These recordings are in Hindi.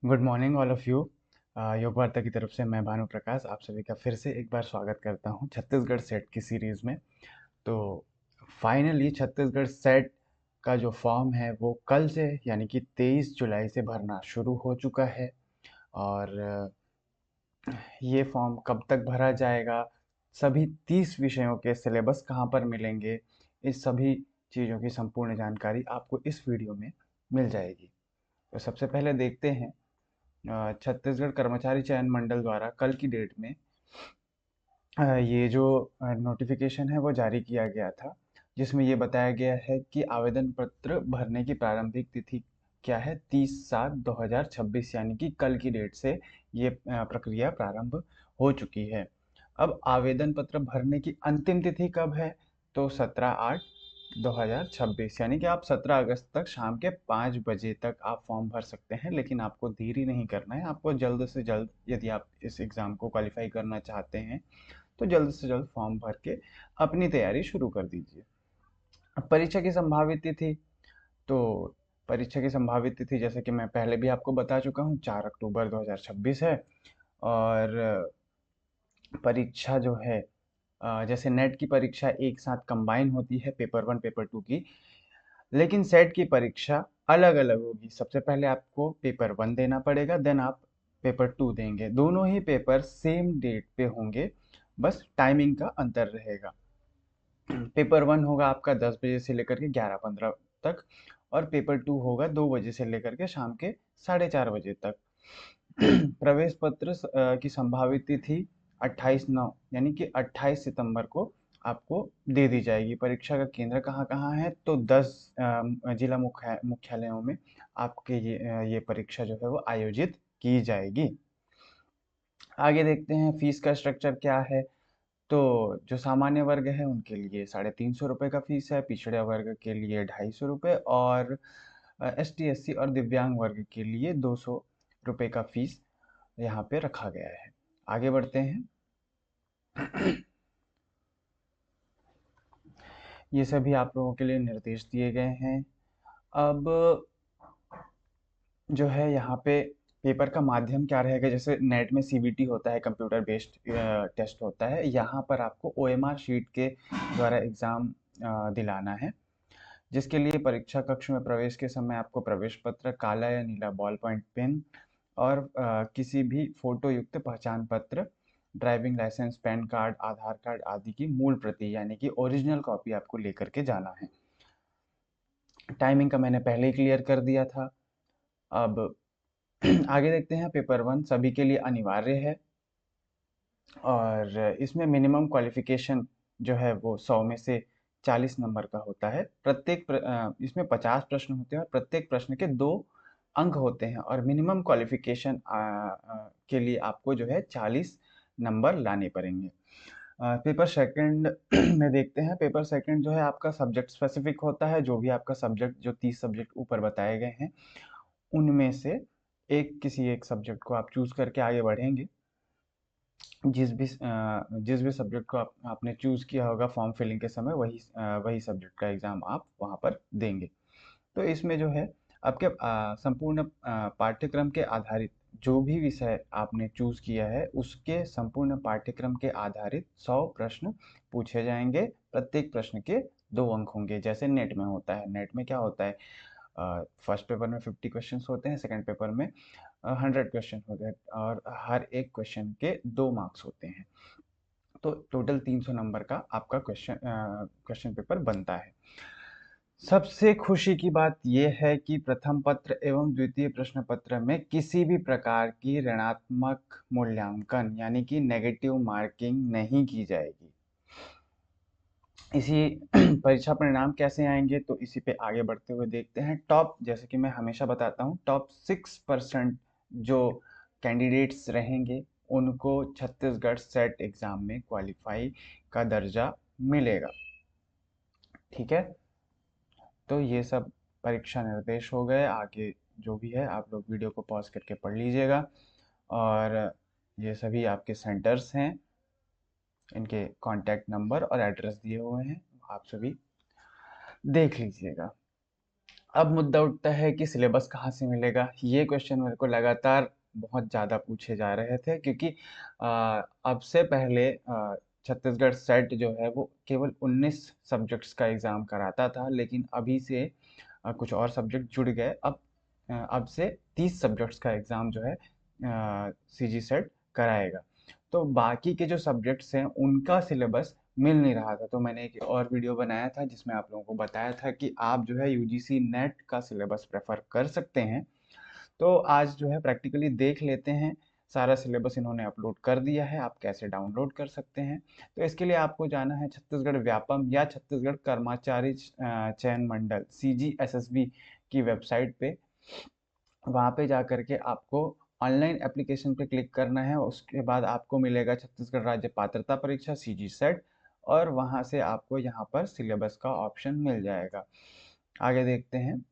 Good morning all of you. योग वार्ता की तरफ से मैं भानु प्रकाश आप सभी का फिर से एक बार स्वागत करता हूं छत्तीसगढ़ सेट की सीरीज़ में। तो फाइनली छत्तीसगढ़ सेट का जो फॉर्म है वो कल से यानी कि 23 जुलाई से भरना शुरू हो चुका है। और ये फॉर्म कब तक भरा जाएगा, सभी 30 विषयों के सिलेबस कहाँ पर मिलेंगे, इस सभी चीज़ों की संपूर्ण जानकारी आपको इस वीडियो में मिल जाएगी। तो सबसे पहले देखते हैं छत्तीसगढ़ कर्मचारी चयन मंडल द्वारा कल की डेट में ये जो नोटिफिकेशन है वो जारी किया गया था, जिसमें ये बताया गया है कि आवेदन पत्र भरने की प्रारंभिक तिथि क्या है, 30/7/2026 यानी कि कल की डेट से ये प्रक्रिया प्रारंभ हो चुकी है। अब आवेदन पत्र भरने की अंतिम तिथि कब है, तो 17/8/2026 यानी कि आप 17 अगस्त तक शाम के 5 बजे तक आप फॉर्म भर सकते हैं। लेकिन आपको देरी नहीं करना है, आपको जल्द से जल्द, यदि आप इस एग्ज़ाम को क्वालिफाई करना चाहते हैं तो जल्द से जल्द फॉर्म भर के अपनी तैयारी शुरू कर दीजिए। अब परीक्षा की संभावित तिथि, तो परीक्षा की संभावित तिथि जैसे कि मैं पहले भी आपको बता चुका हूँ, 4 अक्टूबर 2026 है। और परीक्षा जो है, जैसे नेट की परीक्षा एक साथ कंबाइन होती है पेपर वन पेपर टू की, लेकिन सेट की परीक्षा अलग अलग होगी। सबसे पहले आपको पेपर वन देना पड़ेगा, देन आप पेपर टू देंगे। दोनों ही पेपर सेम डेट पे होंगे, बस टाइमिंग का अंतर रहेगा। पेपर वन होगा आपका 10 बजे से लेकर के 11:15 तक, और पेपर टू होगा 2 बजे से लेकर के शाम के 4:30 बजे तक। प्रवेश पत्र की संभावित तिथि 28/9 यानी कि 28 सितंबर को आपको दे दी जाएगी। परीक्षा का केंद्र कहाँ कहाँ है, तो 10 जिला मुख्यालयों में आपके ये परीक्षा जो है वो आयोजित की जाएगी। आगे देखते हैं फीस का स्ट्रक्चर क्या है। तो जो सामान्य वर्ग है उनके लिए 350 रुपये का फीस है, पिछड़े वर्ग के लिए 250 रुपये, और ST SC और दिव्यांग वर्ग के लिए 200 रुपये का फीस यहाँ पे रखा गया है। आगे बढ़ते हैं। ये सभी आप लोगों के लिए निर्देश दिए गए हैं। अब जो है यहाँ पे पेपर का माध्यम क्या रहेगा, जैसे नेट में CBT होता है, कंप्यूटर बेस्ड टेस्ट होता है, यहाँ पर आपको OMR शीट के द्वारा एग्ज़ाम दिलाना है, जिसके लिए परीक्षा कक्ष में प्रवेश के समय आपको प्रवेश पत्र, काला या नीला बॉल पॉइंट पेन, और किसी भी फोटो युक्त पहचान पत्र, ड्राइविंग लाइसेंस, पैन कार्ड, आधार कार्ड आदि की मूल प्रति यानी कि ओरिजिनल कॉपी आपको लेकर के जाना है। टाइमिंग का मैंने पहले ही क्लियर कर दिया था। अब आगे देखते हैं। पेपर वन सभी के लिए अनिवार्य है, और इसमें मिनिमम क्वालिफिकेशन जो है वो 100 में से 40 नंबर का होता है। इसमें 50 प्रश्न होते हैं और प्रत्येक प्रश्न के 2 अंक होते हैं, और मिनिमम क्वालिफिकेशन के लिए आपको जो है 40 नंबर लाने पड़ेंगे। पेपर सेकंड में देखते हैं। पेपर सेकंड जो है आपका सब्जेक्ट स्पेसिफिक होता है। जो भी आपका सब्जेक्ट, जो 30 सब्जेक्ट ऊपर बताए गए हैं, उनमें से किसी एक सब्जेक्ट को आप चूज करके आगे बढ़ेंगे। जिस भी सब्जेक्ट को आपने चूज किया होगा फॉर्म फिलिंग के समय, वही सब्जेक्ट का एग्जाम आप वहाँ पर देंगे। तो इसमें जो है आपके संपूर्ण पाठ्यक्रम के आधारित, जो भी विषय आपने चूज किया है उसके संपूर्ण पाठ्यक्रम के आधारित 100 प्रश्न पूछे जाएंगे। प्रत्येक प्रश्न के 2 अंक होंगे, जैसे नेट में होता है। नेट में क्या होता है, फर्स्ट पेपर में 50 क्वेश्चंस होते हैं, सेकंड पेपर में 100 क्वेश्चन होते हैं, और हर एक क्वेश्चन के 2 मार्क्स होते हैं। तो टोटल 300 नंबर का आपका क्वेश्चन पेपर बनता है। सबसे खुशी की बात यह है कि प्रथम पत्र एवं द्वितीय प्रश्न पत्र में किसी भी प्रकार की ऋणात्मक मूल्यांकन यानी कि नेगेटिव मार्किंग नहीं की जाएगी। इसी परीक्षा परिणाम कैसे आएंगे, तो इसी पे आगे बढ़ते हुए देखते हैं। टॉप, जैसे कि मैं हमेशा बताता हूँ, टॉप 6% जो कैंडिडेट्स रहेंगे उनको छत्तीसगढ़ सेट एग्जाम में क्वालिफाई का दर्जा मिलेगा। ठीक है, तो ये सब परीक्षा निर्देश हो गए। आगे जो भी है आप लोग वीडियो को पॉज करके पढ़ लीजिएगा, और ये सभी आपके सेंटर्स हैं, इनके कॉन्टैक्ट नंबर और एड्रेस दिए हुए हैं, आप सभी देख लीजिएगा। अब मुद्दा उठता है कि सिलेबस कहाँ से मिलेगा। ये क्वेश्चन मेरे को लगातार बहुत ज़्यादा पूछे जा रहे थे, क्योंकि अब से पहले छत्तीसगढ़ सेट जो है वो केवल 19 सब्जेक्ट्स का एग्ज़ाम कराता था, लेकिन अभी से कुछ और सब्जेक्ट जुड़ गए। अब से 30 सब्जेक्ट्स का एग्ज़ाम जो है सीजी सेट कराएगा। तो बाकी के जो सब्जेक्ट्स हैं उनका सिलेबस मिल नहीं रहा था, तो मैंने एक और वीडियो बनाया था जिसमें आप लोगों को बताया था कि आप जो है यूजीसी नेट का सिलेबस प्रेफर कर सकते हैं। तो आज जो है प्रैक्टिकली देख लेते हैं। सारा सिलेबस इन्होंने अपलोड कर दिया है, आप कैसे डाउनलोड कर सकते हैं। तो इसके लिए आपको जाना है छत्तीसगढ़ व्यापम या छत्तीसगढ़ कर्मचारी चयन मंडल CGSSB की वेबसाइट पे। वहाँ पे जा कर के आपको ऑनलाइन एप्लीकेशन पे क्लिक करना है। उसके बाद आपको मिलेगा छत्तीसगढ़ राज्य पात्रता परीक्षा CG सेट, और वहाँ से आपको यहाँ पर सिलेबस का ऑप्शन मिल जाएगा। आगे देखते हैं।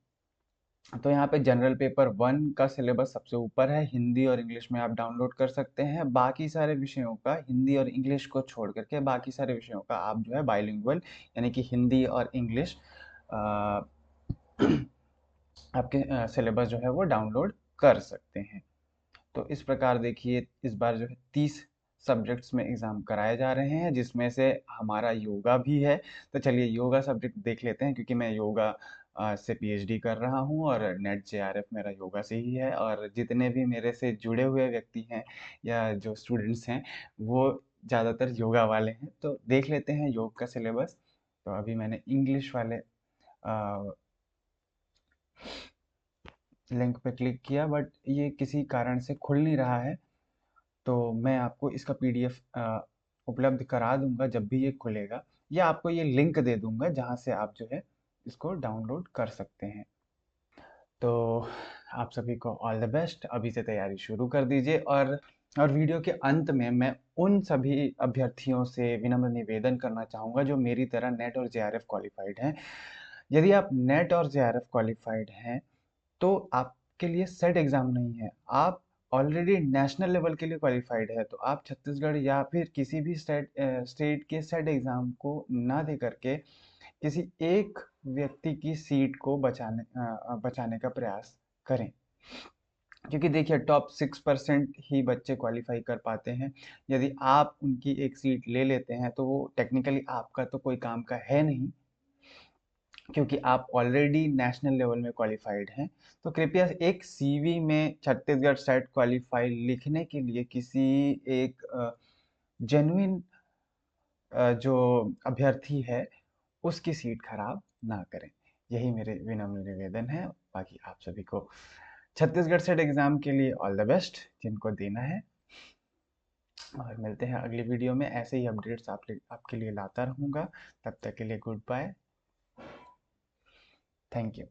तो यहाँ पे जनरल पेपर 1 का सिलेबस सबसे ऊपर है, हिंदी और इंग्लिश में आप डाउनलोड कर सकते हैं। बाकी सारे विषयों का, हिंदी और इंग्लिश को छोड़ करके बाकी सारे विषयों का आप जो है बाइलिंगुअल यानी कि हिंदी और इंग्लिश आपके सिलेबस जो है वो डाउनलोड कर सकते हैं। तो इस प्रकार देखिए, इस बार जो है 30 सब्जेक्ट्स में एग्ज़ाम कराए जा रहे हैं, जिसमें से हमारा योगा भी है। तो चलिए योगा सब्जेक्ट देख लेते हैं, क्योंकि मैं योगा से PhD कर रहा हूँ और नेट JRF मेरा योगा से ही है, और जितने भी मेरे से जुड़े हुए व्यक्ति हैं या जो स्टूडेंट्स हैं वो ज़्यादातर योगा वाले हैं। तो देख लेते हैं योग का सिलेबस। तो अभी मैंने इंग्लिश वाले लिंक पे क्लिक किया, बट ये किसी कारण से खुल नहीं रहा है। तो मैं आपको इसका PDF उपलब्ध करा दूंगा जब भी ये खुलेगा, या आपको ये लिंक दे दूंगा जहाँ से आप जो है इसको डाउनलोड कर सकते हैं। तो आप सभी को ऑल द बेस्ट, अभी से तैयारी शुरू कर दीजिए। और वीडियो के अंत में मैं उन सभी अभ्यर्थियों से विनम्र निवेदन करना चाहूँगा जो मेरी तरह नेट और JRF क्वालिफाइड हैं। यदि आप नेट और JRF क्वालिफाइड हैं तो आपके लिए सेट एग्ज़ाम नहीं है, आप ऑलरेडी नेशनल लेवल के लिए क्वालिफाइड है। तो आप छत्तीसगढ़ या फिर किसी भी स्टेट के सेट एग्ज़ाम को ना दे करके किसी एक व्यक्ति की सीट को बचाने का प्रयास करें। क्योंकि देखिए टॉप 6% ही बच्चे क्वालिफाई कर पाते हैं। यदि आप उनकी एक सीट ले लेते हैं तो वो टेक्निकली आपका तो कोई काम का है नहीं, क्योंकि आप ऑलरेडी नेशनल लेवल में क्वालिफाइड हैं। तो कृपया एक CV में छत्तीसगढ़ सेट क्वालिफाई लिखने के लिए किसी एक जेन्युइन जो अभ्यर्थी है उसकी सीट खराब ना करें। यही मेरे विनम्र निवेदन है। बाकी आप सभी को छत्तीसगढ़ सेट एग्ज़ाम के लिए ऑल द बेस्ट जिनको देना है, और मिलते हैं अगली वीडियो में। ऐसे ही अपडेट्स आपके लिए लाता रहूँगा। तब तक के लिए गुड बाय। Thank you.